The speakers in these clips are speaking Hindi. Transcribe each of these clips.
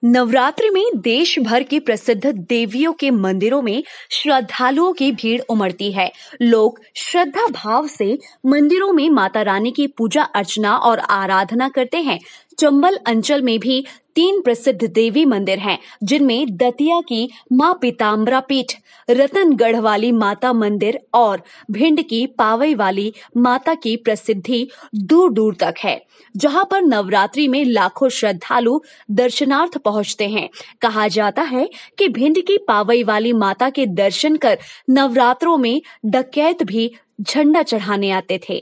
नवरात्रि में देश भर की प्रसिद्ध देवियों के मंदिरों में श्रद्धालुओं की भीड़ उमड़ती है। लोग श्रद्धा भाव से मंदिरों में माता रानी की पूजा अर्चना और आराधना करते हैं। चंबल अंचल में भी 3 प्रसिद्ध देवी मंदिर हैं, जिनमें दतिया की मां पीताम्बरा पीठ, रतनगढ़ वाली माता मंदिर और भिंड की पावई वाली माता की प्रसिद्धि दूर दूर तक है, जहां पर नवरात्रि में लाखों श्रद्धालु दर्शनार्थ पहुंचते हैं। कहा जाता है कि भिंड की पावई वाली माता के दर्शन कर नवरात्रों में डकैत भी झंडा चढ़ाने आते थे।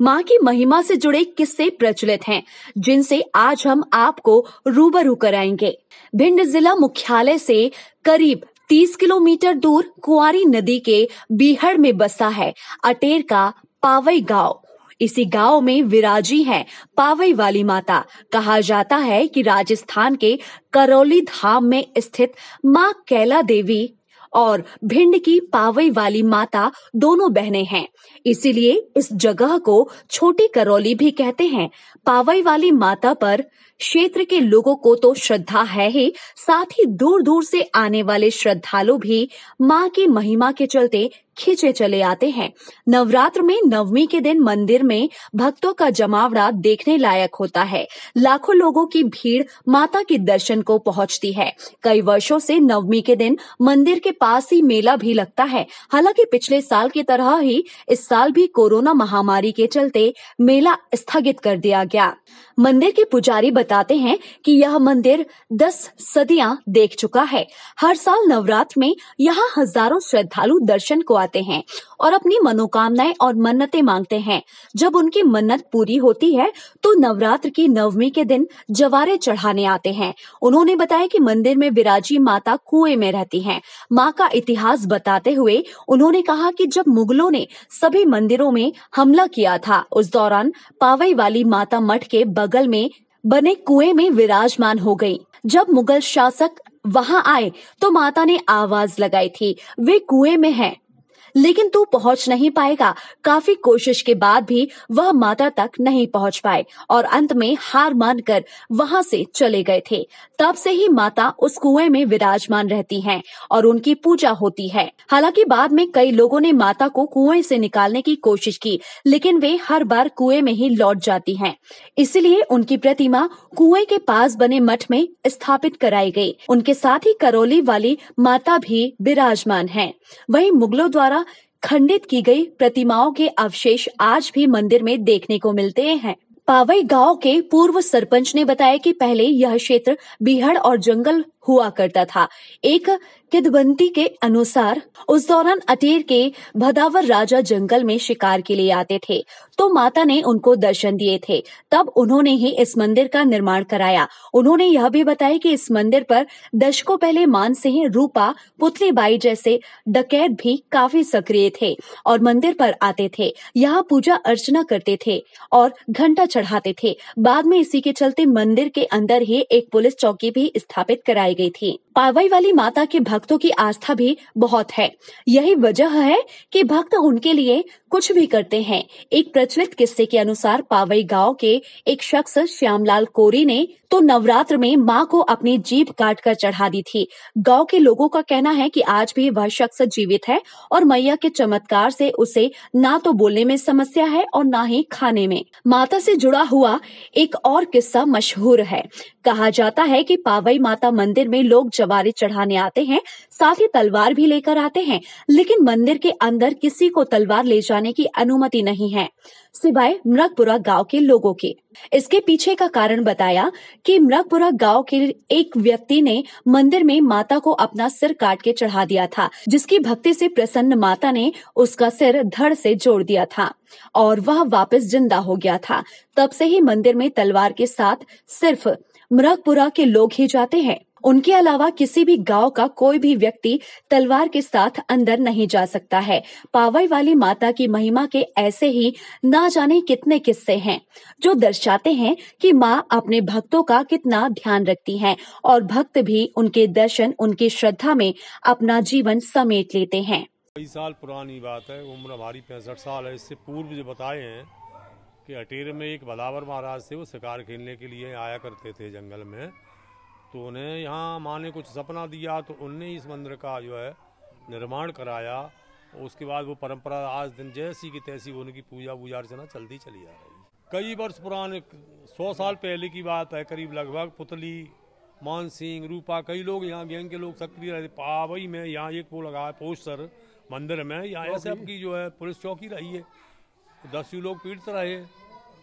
मां की महिमा से जुड़े किस्से प्रचलित हैं, जिनसे आज हम आपको रूबरू कराएंगे। भिंड जिला मुख्यालय से करीब 30 किलोमीटर दूर कुंवारी नदी के बीहड़ में बसा है अटेर का पावई गांव। इसी गांव में विराजी है पावई वाली माता। कहा जाता है कि राजस्थान के करौली धाम में स्थित मां कैला देवी और भिंड की पावई वाली माता दोनों बहनें हैं, इसीलिए इस जगह को छोटी करौली भी कहते हैं। पावई वाली माता पर क्षेत्र के लोगों को तो श्रद्धा है ही, साथ ही दूर दूर से आने वाले श्रद्धालु भी मां की महिमा के चलते खींचे चले आते हैं। नवरात्र में नवमी के दिन मंदिर में भक्तों का जमावड़ा देखने लायक होता है। लाखों लोगों की भीड़ माता के दर्शन को पहुंचती है। कई वर्षों से नवमी के दिन मंदिर के पास ही मेला भी लगता है। हालांकि पिछले साल की तरह ही इस साल भी कोरोना महामारी के चलते मेला स्थगित कर दिया गया। मंदिर के पुजारी बताते हैं कि यह मंदिर 10 सदियां देख चुका है। हर साल नवरात्र में यहाँ हजारों श्रद्धालु दर्शन को आते हैं और अपनी मनोकामनाएं और मन्नतें मांगते हैं। जब उनकी मन्नत पूरी होती है तो नवरात्र की नवमी के दिन जवारे चढ़ाने आते हैं। उन्होंने बताया कि मंदिर में विराजी माता कुएं में रहती हैं। मां का इतिहास बताते हुए उन्होंने कहा कि जब मुगलों ने सभी मंदिरों में हमला किया था, उस दौरान पावई वाली माता मठ के बगल में बने कुएं में विराजमान हो गई। जब मुगल शासक वहां आए तो माता ने आवाज लगाई थी, वे कुएं में हैं, लेकिन तू पहुंच नहीं पाएगा। काफी कोशिश के बाद भी वह माता तक नहीं पहुंच पाए और अंत में हार मानकर वहां से चले गए थे। तब से ही माता उस कुएं में विराजमान रहती हैं और उनकी पूजा होती है। हालांकि बाद में कई लोगों ने माता को कुएं से निकालने की कोशिश की, लेकिन वे हर बार कुएं में ही लौट जाती हैं। इसलिए उनकी प्रतिमा कुएं के पास बने मठ में स्थापित कराई गई। उनके साथ ही करौली वाली माता भी विराजमान हैं। वहीं मुगलों द्वारा खंडित की गई प्रतिमाओं के अवशेष आज भी मंदिर में देखने को मिलते हैं। पावई गांव के पूर्व सरपंच ने बताया कि पहले यह क्षेत्र बीहड़ और जंगल हुआ करता था। एक किदवंती के अनुसार उस दौरान अटेर के भदावर राजा जंगल में शिकार के लिए आते थे, तो माता ने उनको दर्शन दिए थे। तब उन्होंने ही इस मंदिर का निर्माण कराया। उन्होंने यह भी बताया कि इस मंदिर पर दशकों पहले मानसिंह, रूपा, पुतलीबाई जैसे डकैत भी काफी सक्रिय थे और मंदिर पर आते थे, यहाँ पूजा अर्चना करते थे और घंटा चढ़ाते थे। बाद में इसी के चलते मंदिर के अंदर ही एक पुलिस चौकी भी स्थापित कराई गई थी। पावई वाली माता के भक्तों की आस्था भी बहुत है। यही वजह है कि भक्त उनके लिए कुछ भी करते हैं। एक प्रचलित किस्से के अनुसार पावई गांव के एक शख्स श्यामलाल कोरी ने तो नवरात्र में मां को अपनी जीभ काट कर चढ़ा दी थी। गांव के लोगों का कहना है कि आज भी वह शख्स जीवित है और मैया के चमत्कार से उसे ना तो बोलने में समस्या है और ना ही खाने में। माता से जुड़ा हुआ एक और किस्सा मशहूर है। कहा जाता है कि पावई माता मंदिर में लोग जवारे चढ़ाने आते हैं, साथ ही तलवार भी लेकर आते हैं, लेकिन मंदिर के अंदर किसी को तलवार ले जाने की अनुमति नहीं है, सिवाय मृगपुरा गांव के लोगों के। इसके पीछे का कारण बताया कि मृगपुरा गांव के एक व्यक्ति ने मंदिर में माता को अपना सिर काट के चढ़ा दिया था, जिसकी भक्ति से प्रसन्न माता ने उसका सिर धड़ से जोड़ दिया था और वह वापस जिंदा हो गया था। तब से ही मंदिर में तलवार के साथ सिर्फ मृगपुरा के लोग ही जाते हैं। उनके अलावा किसी भी गांव का कोई भी व्यक्ति तलवार के साथ अंदर नहीं जा सकता है। पावई वाली माता की महिमा के ऐसे ही ना जाने कितने किस्से हैं, जो दर्शाते हैं कि मां अपने भक्तों का कितना ध्यान रखती हैं और भक्त भी उनके दर्शन, उनकी श्रद्धा में अपना जीवन समेट लेते हैं। कई साल पुरानी बात है, उम्र हमारी 65 साल है। इससे पूर्व जो बताए हैं कि अटेर में एक भदावर महाराज थे, वो शिकार खेलने के लिए आया करते थे जंगल में। तो उन्हें यहाँ माँ ने कुछ सपना दिया, तो उनने इस मंदिर का जो है निर्माण कराया। उसके बाद वो परंपरा आज दिन जैसी की तैसी उनकी पूजा अर्चना चलती चली आ रही है। कई वर्ष पुराने 100 साल पहले की बात है करीब, लगभग पुतली, मान सिंह, रूपा, कई लोग यहाँ गैंग के लोग सक्रिय रहते। पावई में यहाँ एक वो लगा है पोस्टर मंदिर में, यहाँ एसएफ की जो है पुलिस चौकी रही है, 10 लोग पीड़ित रहे।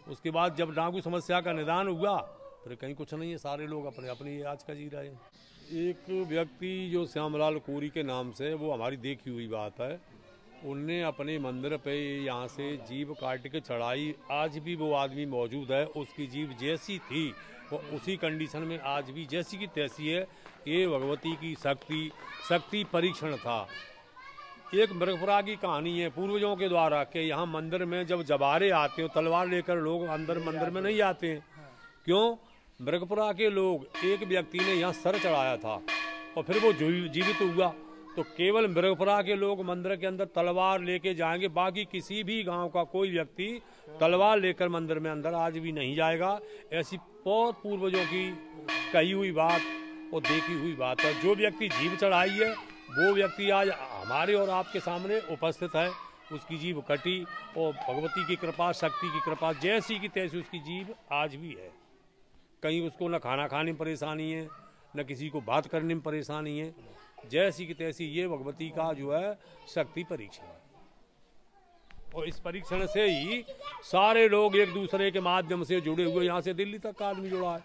उसके बाद जब डाकू समस्या का निदान हुआ फिर कहीं कुछ नहीं है, सारे लोग अपने अपनी आज का जी रहे हैं। एक व्यक्ति जो श्यामलाल कोरी के नाम से, वो हमारी देखी हुई बात है, उनने अपने मंदिर पे यहाँ से जीभ काट के चढ़ाई। आज भी वो आदमी मौजूद है, उसकी जीभ जैसी थी वो उसी कंडीशन में आज भी जैसी की तैसी है। ये भगवती की शक्ति परीक्षण था। एक मृगपुरा की कहानी है पूर्वजों के द्वारा कि यहाँ मंदिर में जब जबारे आते हो तलवार लेकर लोग अंदर मंदिर में नहीं आते हैं। क्यों? मृगपुरा के लोग, एक व्यक्ति ने यहाँ सर चढ़ाया था और फिर वो जीवित हुआ, तो केवल मृगपुरा के लोग मंदिर के अंदर तलवार लेके जाएंगे, बाकी किसी भी गांव का कोई व्यक्ति तलवार लेकर मंदिर में अंदर आज भी नहीं जाएगा। ऐसी बहुत पूर्वजों की कही हुई बात और देखी हुई बात है। जो व्यक्ति जीभ चढ़ाई है वो व्यक्ति आज हमारे और आपके सामने उपस्थित है, उसकी जीभ कटी और भगवती की कृपा, शक्ति की कृपा जैसी की तैसी उसकी जीभ आज भी है। कहीं उसको न खाना खाने में परेशानी है, न किसी को बात करने में परेशानी है, जैसी की तैसी ये भगवती का जो है शक्ति परीक्षण है। और इस परीक्षण से ही सारे लोग एक दूसरे के माध्यम से जुड़े हुए, यहाँ से दिल्ली तक का आदमी जुड़ा है,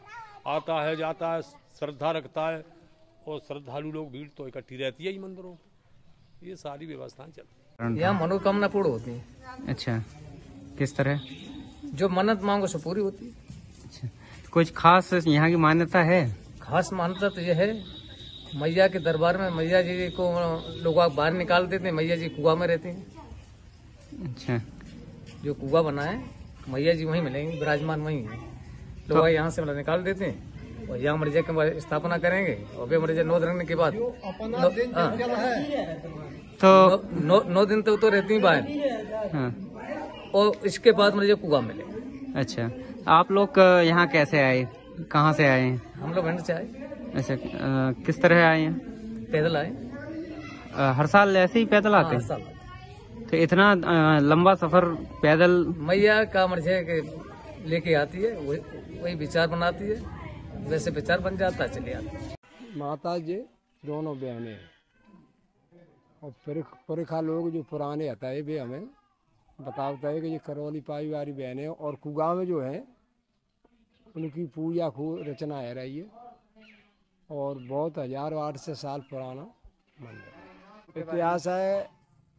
आता है जाता है, श्रद्धा रखता है और श्रद्धालु लोग भीड़ तो इकट्ठी रहती है ही मंदिरों में। ये सारी व्यवस्थाएं चलती हैं। यहाँ मनोकामना पूर्ण होती है। अच्छा, किस तरह? जो मन्नत मांगो सो पूरी होती है। अच्छा, कुछ खास यहाँ की मान्यता है? खास मान्यता तो यह है, मैया के दरबार में मैया जी को लोग बाहर निकाल देते हैं, मैया जी कुआं में रहती हैं। अच्छा, जो कुआं बना है मैया जी वहीं मिलेंगे, विराजमान वहीं है। लोग यहाँ से निकाल देते हैं और यहाँ मरीजा की स्थापना करेंगे और वे मरीजा 9 दिन के बाद तो 9 दिन तक तो रहती है बाहर। हाँ। और इसके बाद मरीजा कुआं मिले। अच्छा, आप लोग यहाँ कैसे आए, कहाँ से आए हैं? हम लोग भिंड से आए। अच्छा, किस तरह आए हैं? पैदल आए। हर साल ऐसे ही पैदल आते हैं? हर साल। तो इतना लंबा सफर पैदल? मैया का मर्जी के लेके आती है, वही विचार बनाती है, वैसे विचार बन जाता है, चले आते हैं। माता जी दोनों बहनें और पुरखा लोग जो पुराने आता है वे हमें बताता है कि ये करौली पाई वाली बहनें और कुगा में जो है उनकी पूजा खूब रचना है रही है और बहुत 1008 साल पुराना मंदिर। इतिहास है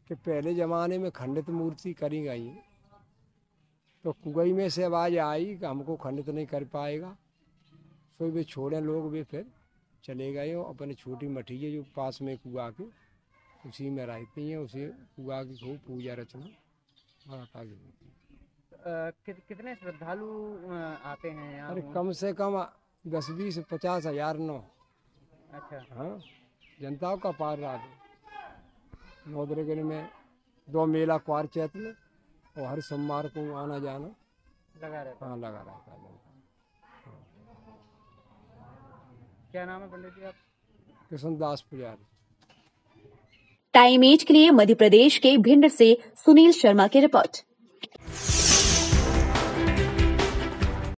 कि पहले ज़माने में खंडित मूर्ति करी गई, तो कुगई में से आवाज़ आई कि हमको खंडित नहीं कर पाएगा, तो वे छोड़े लोग, वे फिर चले गए और अपने छोटी मठिया जो पास में कुआ के उसी में रहती हैं, उसी कुआ की खूब पूजा रचना माता की होती है। कितने श्रद्धालु आते हैं यहाँ? अरे कम से कम 10-20-50 हज़ार नौ। अच्छा, हाँ, जनता का पार रात 9 दिन में 2 मेला क्वार चैत में और हर सोमवार को आना जाना लगा रहता है। हाँ, लगा रहता है। क्या नाम है पंडित जी आप? कृष्णदास पुजारी। टाइम 8 के लिए मध्य प्रदेश के भिंड से सुनील शर्मा की रिपोर्ट।